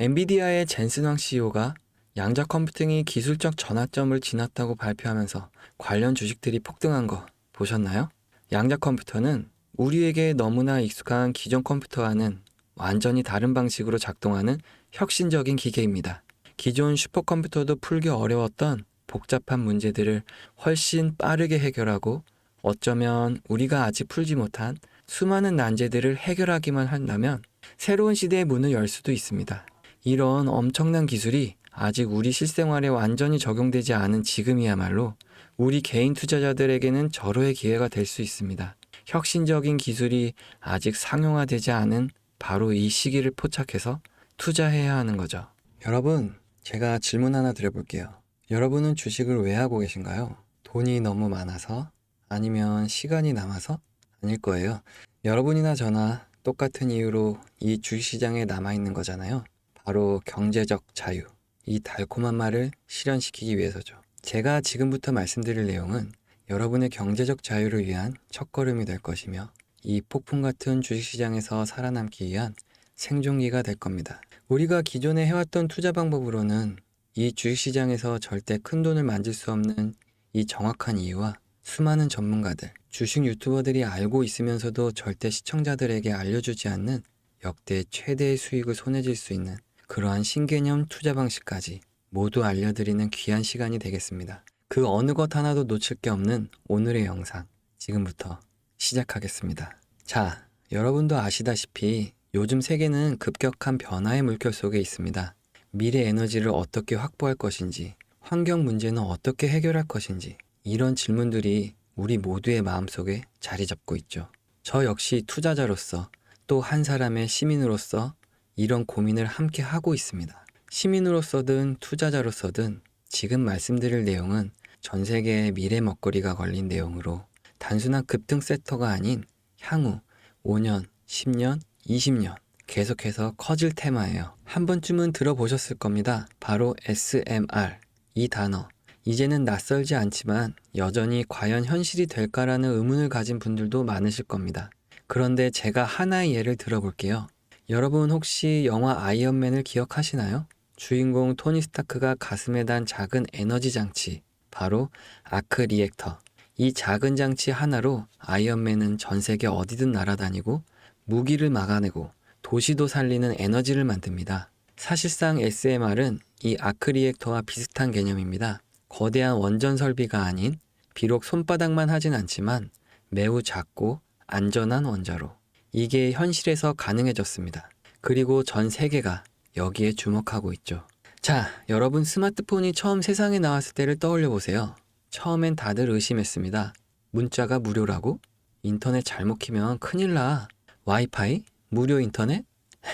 엔비디아의 젠슨 황 CEO가 양자 컴퓨팅이 기술적 전환점을 지났다고 발표하면서 관련 주식들이 폭등한 거 보셨나요? 양자 컴퓨터는 우리에게 너무나 익숙한 기존 컴퓨터와는 완전히 다른 방식으로 작동하는 혁신적인 기계입니다. 기존 슈퍼컴퓨터도 풀기 어려웠던 복잡한 문제들을 훨씬 빠르게 해결하고 어쩌면 우리가 아직 풀지 못한 수많은 난제들을 해결하기만 한다면 새로운 시대의 문을 열 수도 있습니다. 이런 엄청난 기술이 아직 우리 실생활에 완전히 적용되지 않은 지금이야말로 우리 개인 투자자들에게는 절호의 기회가 될 수 있습니다. 혁신적인 기술이 아직 상용화되지 않은 바로 이 시기를 포착해서 투자해야 하는 거죠. 여러분, 제가 질문 하나 드려볼게요. 여러분은 주식을 왜 하고 계신가요? 돈이 너무 많아서? 아니면 시간이 남아서? 아닐 거예요. 여러분이나 저나 똑같은 이유로 이 주식시장에 남아있는 거잖아요. 바로 경제적 자유. 이 달콤한 말을 실현시키기 위해서죠. 제가 지금부터 말씀드릴 내용은 여러분의 경제적 자유를 위한 첫걸음이 될 것이며 이 폭풍 같은 주식시장에서 살아남기 위한 생존기가 될 겁니다. 우리가 기존에 해왔던 투자 방법으로는 이 주식시장에서 절대 큰 돈을 만질 수 없는 이 정확한 이유와 수많은 전문가들, 주식 유튜버들이 알고 있으면서도 절대 시청자들에게 알려주지 않는 역대 최대의 수익을 손해질 수 있는 그러한 신개념 투자 방식까지 모두 알려드리는 귀한 시간이 되겠습니다. 그 어느 것 하나도 놓칠 게 없는 오늘의 영상, 지금부터 시작하겠습니다. 자, 여러분도 아시다시피 요즘 세계는 급격한 변화의 물결 속에 있습니다. 미래 에너지를 어떻게 확보할 것인지, 환경 문제는 어떻게 해결할 것인지, 이런 질문들이 우리 모두의 마음속에 자리 잡고 있죠. 저 역시 투자자로서 또 한 사람의 시민으로서 이런 고민을 함께 하고 있습니다. 시민으로서든 투자자로서든 지금 말씀드릴 내용은 전 세계의 미래 먹거리가 걸린 내용으로 단순한 급등 섹터가 아닌 향후 5년, 10년, 20년 계속해서 커질 테마예요. 한 번쯤은 들어보셨을 겁니다. 바로 SMR, 이 단어. 이제는 낯설지 않지만 여전히 과연 현실이 될까라는 의문을 가진 분들도 많으실 겁니다. 그런데 제가 하나의 예를 들어볼게요. 여러분 혹시 영화 아이언맨을 기억하시나요? 주인공 토니 스타크가 가슴에 단 작은 에너지 장치, 바로 아크 리액터. 이 작은 장치 하나로 아이언맨은 전 세계 어디든 날아다니고 무기를 막아내고 도시도 살리는 에너지를 만듭니다. 사실상 SMR은 이 아크 리액터와 비슷한 개념입니다. 거대한 원전 설비가 아닌 비록 손바닥만 하진 않지만 매우 작고 안전한 원자로 이게 현실에서 가능해졌습니다. 그리고 전 세계가 여기에 주목하고 있죠. 자, 여러분 스마트폰이 처음 세상에 나왔을 때를 떠올려 보세요. 처음엔 다들 의심했습니다. 문자가 무료라고? 인터넷 잘못 키면 큰일 나. 와이파이? 무료 인터넷?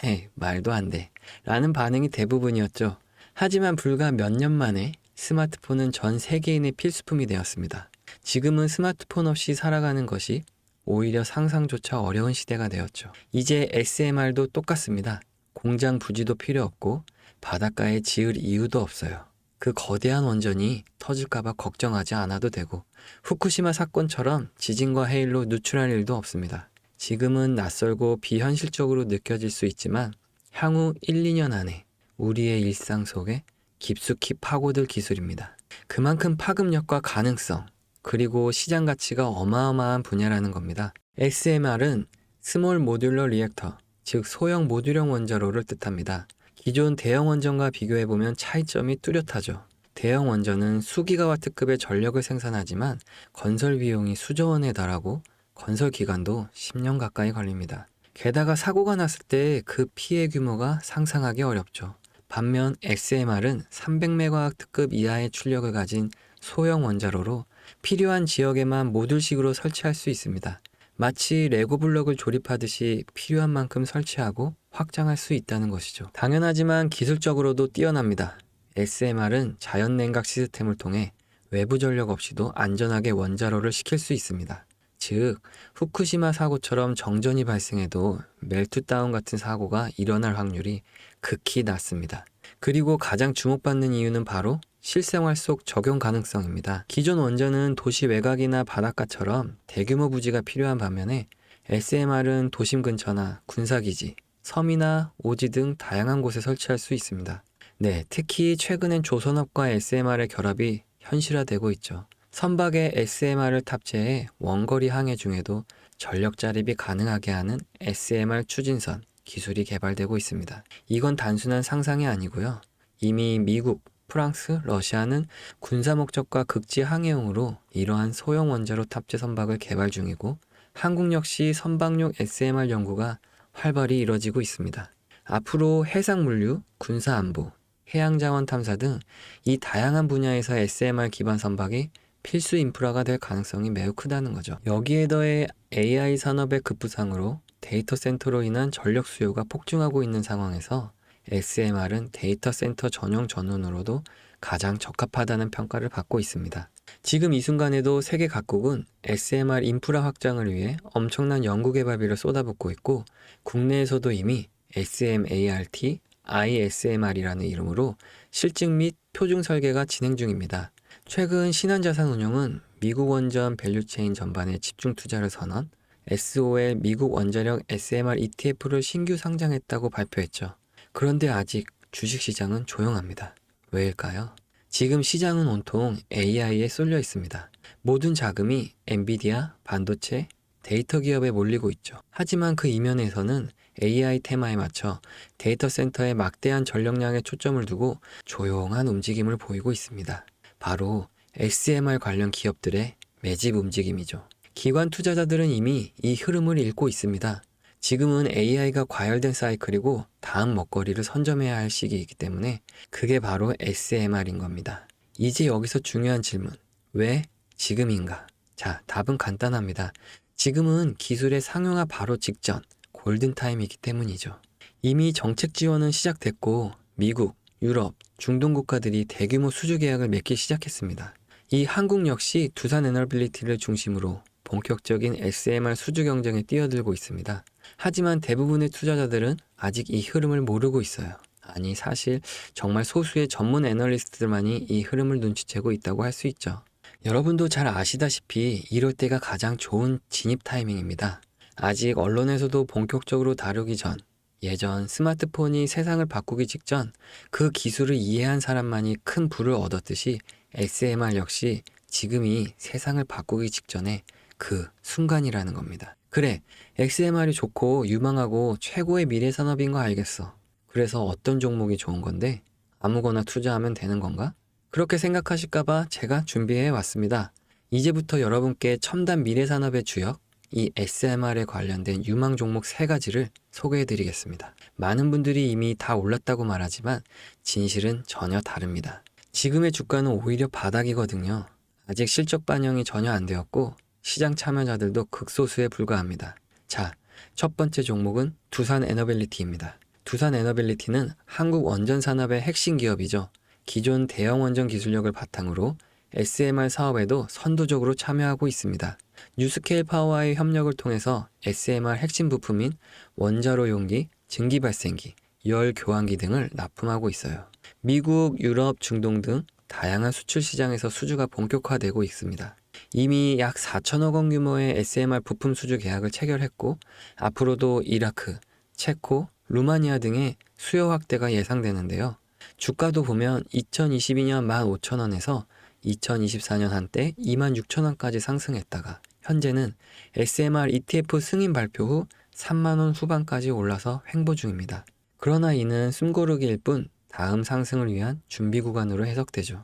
헤이, 말도 안 돼. 라는 반응이 대부분이었죠. 하지만 불과 몇 년 만에 스마트폰은 전 세계인의 필수품이 되었습니다. 지금은 스마트폰 없이 살아가는 것이 오히려 상상조차 어려운 시대가 되었죠. 이제 SMR도 똑같습니다. 공장 부지도 필요 없고 바닷가에 지을 이유도 없어요. 그 거대한 원전이 터질까봐 걱정하지 않아도 되고 후쿠시마 사건처럼 지진과 해일로 누출할 일도 없습니다. 지금은 낯설고 비현실적으로 느껴질 수 있지만 향후 1, 2년 안에 우리의 일상 속에 깊숙이 파고들 기술입니다. 그만큼 파급력과 가능성, 그리고 시장 가치가 어마어마한 분야라는 겁니다. SMR은 스몰 모듈러 리액터, 즉 소형 모듈형 원자로를 뜻합니다. 기존 대형 원전과 비교해보면 차이점이 뚜렷하죠. 대형 원전은 수기가와트급의 전력을 생산하지만 건설 비용이 수조 원에 달하고 건설 기간도 10년 가까이 걸립니다. 게다가 사고가 났을 때 그 피해 규모가 상상하기 어렵죠. 반면 SMR은 300메가와트급 이하의 출력을 가진 소형 원자로로 필요한 지역에만 모듈식으로 설치할 수 있습니다. 마치 레고 블록을 조립하듯이 필요한 만큼 설치하고 확장할 수 있다는 것이죠. 당연하지만 기술적으로도 뛰어납니다. SMR은 자연 냉각 시스템을 통해 외부 전력 없이도 안전하게 원자로를 식힐 수 있습니다. 즉, 후쿠시마 사고처럼 정전이 발생해도 멜트다운 같은 사고가 일어날 확률이 극히 낮습니다. 그리고 가장 주목받는 이유는 바로 실생활 속 적용 가능성입니다. 기존 원전은 도시 외곽이나 바닷가처럼 대규모 부지가 필요한 반면에 SMR은 도심 근처나 군사기지, 섬이나 오지 등 다양한 곳에 설치할 수 있습니다. 네, 특히 최근엔 조선업과 SMR의 결합이 현실화되고 있죠. 선박에 SMR을 탑재해 원거리 항해 중에도 전력 자립이 가능하게 하는 SMR 추진선 기술이 개발되고 있습니다. 이건 단순한 상상이 아니고요. 이미 미국, 프랑스, 러시아는 군사 목적과 극지 항해용으로 이러한 소형 원자로 탑재 선박을 개발 중이고 한국 역시 선박용 SMR 연구가 활발히 이뤄지고 있습니다. 앞으로 해상 물류, 군사 안보, 해양 자원 탐사 등 이 다양한 분야에서 SMR 기반 선박이 필수 인프라가 될 가능성이 매우 크다는 거죠. 여기에 더해 AI 산업의 급부상으로 데이터 센터로 인한 전력 수요가 폭증하고 있는 상황에서 SMR은 데이터 센터 전용 전원으로도 가장 적합하다는 평가를 받고 있습니다. 지금 이 순간에도 세계 각국은 SMR 인프라 확장을 위해 엄청난 연구개발비를 쏟아붓고 있고 국내에서도 이미 SMART, ISMR이라는 이름으로 실증 및 표준 설계가 진행 중입니다. 최근 신한자산운용은 미국 원전 밸류체인 전반에 집중 투자를 선언, SOL 미국 원자력 SMR ETF를 신규 상장했다고 발표했죠. 그런데 아직 주식시장은 조용합니다. 왜일까요? 지금 시장은 온통 AI에 쏠려 있습니다. 모든 자금이 엔비디아, 반도체, 데이터 기업에 몰리고 있죠. 하지만 그 이면에서는 AI 테마에 맞춰 데이터 센터에 막대한 전력량에 초점을 두고 조용한 움직임을 보이고 있습니다. 바로 SMR 관련 기업들의 매집 움직임이죠. 기관 투자자들은 이미 이 흐름을 읽고 있습니다. 지금은 AI가 과열된 사이클이고 다음 먹거리를 선점해야 할 시기이기 때문에 그게 바로 SMR인 겁니다. 이제 여기서 중요한 질문. 왜 지금인가? 자, 답은 간단합니다. 지금은 기술의 상용화 바로 직전, 골든타임이기 때문이죠. 이미 정책 지원은 시작됐고 미국, 유럽, 중동 국가들이 대규모 수주 계약을 맺기 시작했습니다. 이 한국 역시 두산 에너빌리티를 중심으로 본격적인 SMR 수주 경쟁에 뛰어들고 있습니다. 하지만 대부분의 투자자들은 아직 이 흐름을 모르고 있어요. 아니, 사실 정말 소수의 전문 애널리스트들만이 이 흐름을 눈치채고 있다고 할 수 있죠. 여러분도 잘 아시다시피 이럴 때가 가장 좋은 진입 타이밍입니다. 아직 언론에서도 본격적으로 다루기 전, 예전 스마트폰이 세상을 바꾸기 직전 그 기술을 이해한 사람만이 큰 부를 얻었듯이 SMR 역시 지금이 세상을 바꾸기 직전에 그 순간이라는 겁니다. 그래, XMR이 좋고 유망하고 최고의 미래 산업인 거 알겠어. 그래서 어떤 종목이 좋은 건데? 아무거나 투자하면 되는 건가? 그렇게 생각하실까봐 제가 준비해 왔습니다. 이제부터 여러분께 첨단 미래 산업의 주역, 이 SMR에 관련된 유망 종목 3가지를 소개해 드리겠습니다. 많은 분들이 이미 다 올랐다고 말하지만 진실은 전혀 다릅니다. 지금의 주가는 오히려 바닥이거든요. 아직 실적 반영이 전혀 안 되었고 시장 참여자들도 극소수에 불과합니다. 자, 첫 번째 종목은 두산 에너빌리티입니다. 두산 에너빌리티는 한국 원전 산업의 핵심 기업이죠. 기존 대형 원전 기술력을 바탕으로 SMR 사업에도 선도적으로 참여하고 있습니다. 뉴스케일 파워와의 협력을 통해서 SMR 핵심 부품인 원자로 용기, 증기 발생기, 열 교환기 등을 납품하고 있어요. 미국, 유럽, 중동 등 다양한 수출 시장에서 수주가 본격화되고 있습니다. 이미 약 4천억 원 규모의 SMR 부품 수주 계약을 체결했고 앞으로도 이라크, 체코, 루마니아 등의 수요 확대가 예상되는데요. 주가도 보면 2022년 15,000원에서 2024년 한때 26,000원까지 상승했다가 현재는 SMR ETF 승인 발표 후 3만원 후반까지 올라서 횡보 중입니다. 그러나 이는 숨고르기일 뿐 다음 상승을 위한 준비 구간으로 해석되죠.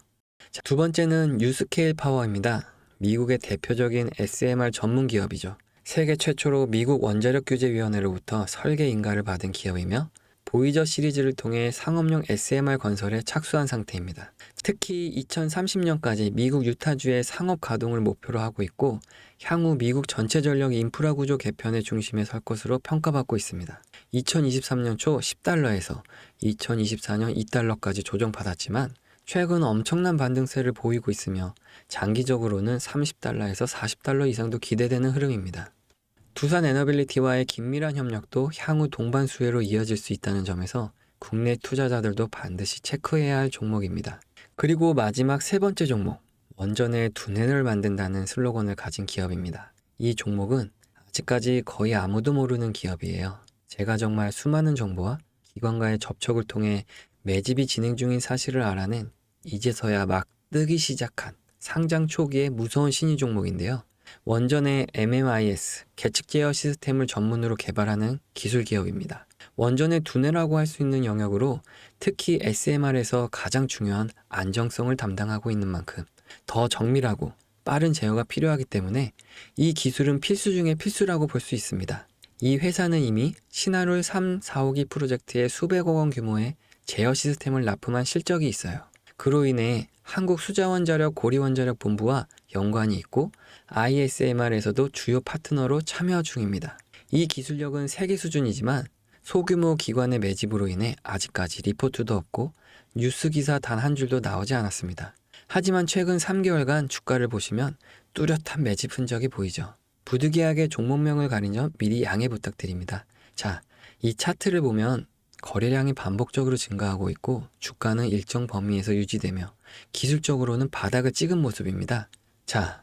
자, 두 번째는 뉴스케일 파워입니다. 미국의 대표적인 SMR 전문 기업이죠. 세계 최초로 미국 원자력 규제위원회로부터 설계 인가를 받은 기업이며 보이저 시리즈를 통해 상업용 SMR 건설에 착수한 상태입니다. 특히 2030년까지 미국 유타주의 상업 가동을 목표로 하고 있고 향후 미국 전체 전력 인프라 구조 개편의 중심에 설 것으로 평가받고 있습니다. 2023년 초 10달러에서 2024년 2달러까지 조정받았지만 최근 엄청난 반등세를 보이고 있으며 장기적으로는 30달러에서 40달러 이상도 기대되는 흐름입니다. 두산 에너빌리티와의 긴밀한 협력도 향후 동반 수혜로 이어질 수 있다는 점에서 국내 투자자들도 반드시 체크해야 할 종목입니다. 그리고 마지막 3번째 종목, 원전의 두뇌를 만든다는 슬로건을 가진 기업입니다. 이 종목은 아직까지 거의 아무도 모르는 기업이에요. 제가 정말 수많은 정보와 기관과의 접촉을 통해 매집이 진행 중인 사실을 알아낸 이제서야 막 뜨기 시작한 상장 초기의 무서운 신의 종목인데요. 원전의 MMIS, 계측 제어 시스템을 전문으로 개발하는 기술 기업입니다. 원전의 두뇌라고 할 수 있는 영역으로 특히 SMR에서 가장 중요한 안정성을 담당하고 있는 만큼 더 정밀하고 빠른 제어가 필요하기 때문에 이 기술은 필수 중의 필수라고 볼 수 있습니다. 이 회사는 이미 신한울 3, 4호기 프로젝트에 수백억 원 규모의 제어 시스템을 납품한 실적이 있어요. 그로 인해 한국수자원자력 고리원자력본부와 연관이 있고 ISMR에서도 주요 파트너로 참여 중입니다. 이 기술력은 세계 수준이지만 소규모 기관의 매집으로 인해 아직까지 리포트도 없고 뉴스 기사 단 한 줄도 나오지 않았습니다. 하지만 최근 3개월간 주가를 보시면 뚜렷한 매집 흔적이 보이죠. 부득이하게 종목명을 가린 점 미리 양해 부탁드립니다. 자, 이 차트를 보면 거래량이 반복적으로 증가하고 있고 주가는 일정 범위에서 유지되며 기술적으로는 바닥을 찍은 모습입니다. 자,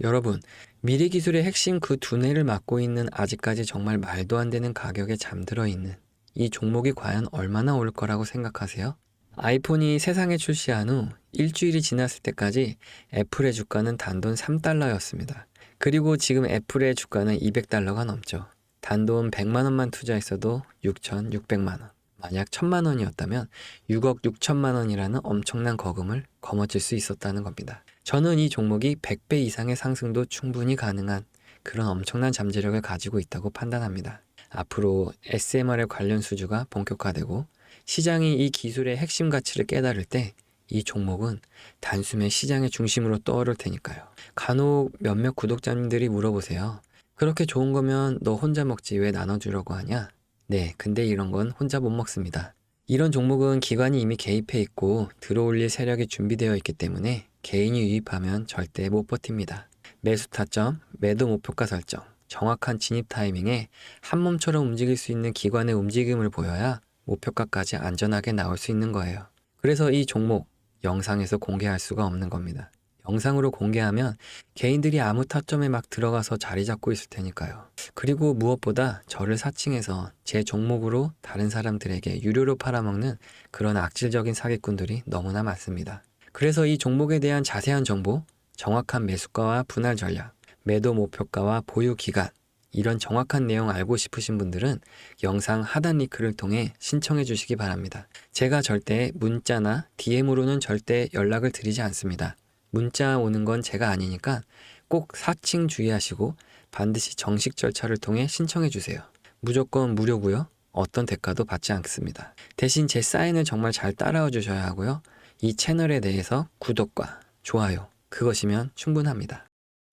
여러분, 미래 기술의 핵심 그 두뇌를 맡고 있는 아직까지 정말 말도 안 되는 가격에 잠들어 있는 이 종목이 과연 얼마나 오를 거라고 생각하세요? 아이폰이 세상에 출시한 후 일주일이 지났을 때까지 애플의 주가는 단돈 3달러였습니다. 그리고 지금 애플의 주가는 200달러가 넘죠. 단돈 100만 원만 투자했어도 6,600만 원. 만약 1,000만 원이었다면 6억 6천만 원이라는 엄청난 거금을 거머쥘 수 있었다는 겁니다. 저는 이 종목이 100배 이상의 상승도 충분히 가능한 그런 엄청난 잠재력을 가지고 있다고 판단합니다. 앞으로 SMR의 관련 수주가 본격화되고 시장이 이 기술의 핵심 가치를 깨달을 때 이 종목은 단숨에 시장의 중심으로 떠오를 테니까요. 간혹 몇몇 구독자님들이 물어보세요. 그렇게 좋은 거면 너 혼자 먹지 왜 나눠주려고 하냐? 네, 근데 이런 건 혼자 못 먹습니다. 이런 종목은 기관이 이미 개입해 있고 들어올릴 세력이 준비되어 있기 때문에 개인이 유입하면 절대 못 버팁니다. 매수 타점, 매도 목표가 설정, 정확한 진입 타이밍에 한 몸처럼 움직일 수 있는 기관의 움직임을 보여야 목표가까지 안전하게 나올 수 있는 거예요. 그래서 이 종목 영상에서 공개할 수가 없는 겁니다. 영상으로 공개하면 개인들이 아무 타점에 막 들어가서 자리 잡고 있을 테니까요. 그리고 무엇보다 저를 사칭해서 제 종목으로 다른 사람들에게 유료로 팔아먹는 그런 악질적인 사기꾼들이 너무나 많습니다. 그래서 이 종목에 대한 자세한 정보, 정확한 매수가와 분할 전략, 매도 목표가와 보유 기간, 이런 정확한 내용 알고 싶으신 분들은 영상 하단 링크를 통해 신청해 주시기 바랍니다. 제가 절대 문자나 DM으로는 절대 연락을 드리지 않습니다. 문자 오는 건 제가 아니니까 꼭 사칭 주의하시고 반드시 정식 절차를 통해 신청해 주세요. 무조건 무료고요. 어떤 대가도 받지 않습니다. 대신 제 사인을 정말 잘 따라와 주셔야 하고요. 이 채널에 대해서 구독과 좋아요, 그것이면 충분합니다.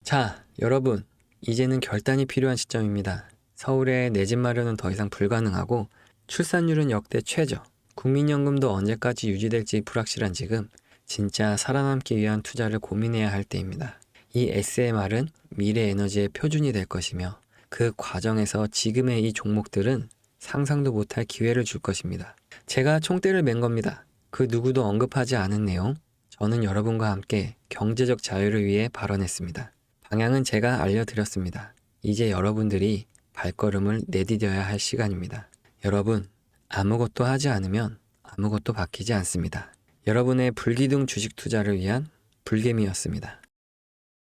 자, 여러분, 이제는 결단이 필요한 시점입니다. 서울에 내 집 마련은 더 이상 불가능하고 출산율은 역대 최저, 국민연금도 언제까지 유지될지 불확실한 지금 진짜 살아남기 위한 투자를 고민해야 할 때입니다. 이 SMR은 미래 에너지의 표준이 될 것이며 그 과정에서 지금의 이 종목들은 상상도 못할 기회를 줄 것입니다. 제가 총대를 맨 겁니다. 그 누구도 언급하지 않은 내용, 저는 여러분과 함께 경제적 자유를 위해 발언했습니다. 방향은 제가 알려드렸습니다. 이제 여러분들이 발걸음을 내디뎌야 할 시간입니다. 여러분, 아무것도 하지 않으면 아무것도 바뀌지 않습니다. 여러분의 불기둥 주식 투자를 위한 불개미였습니다.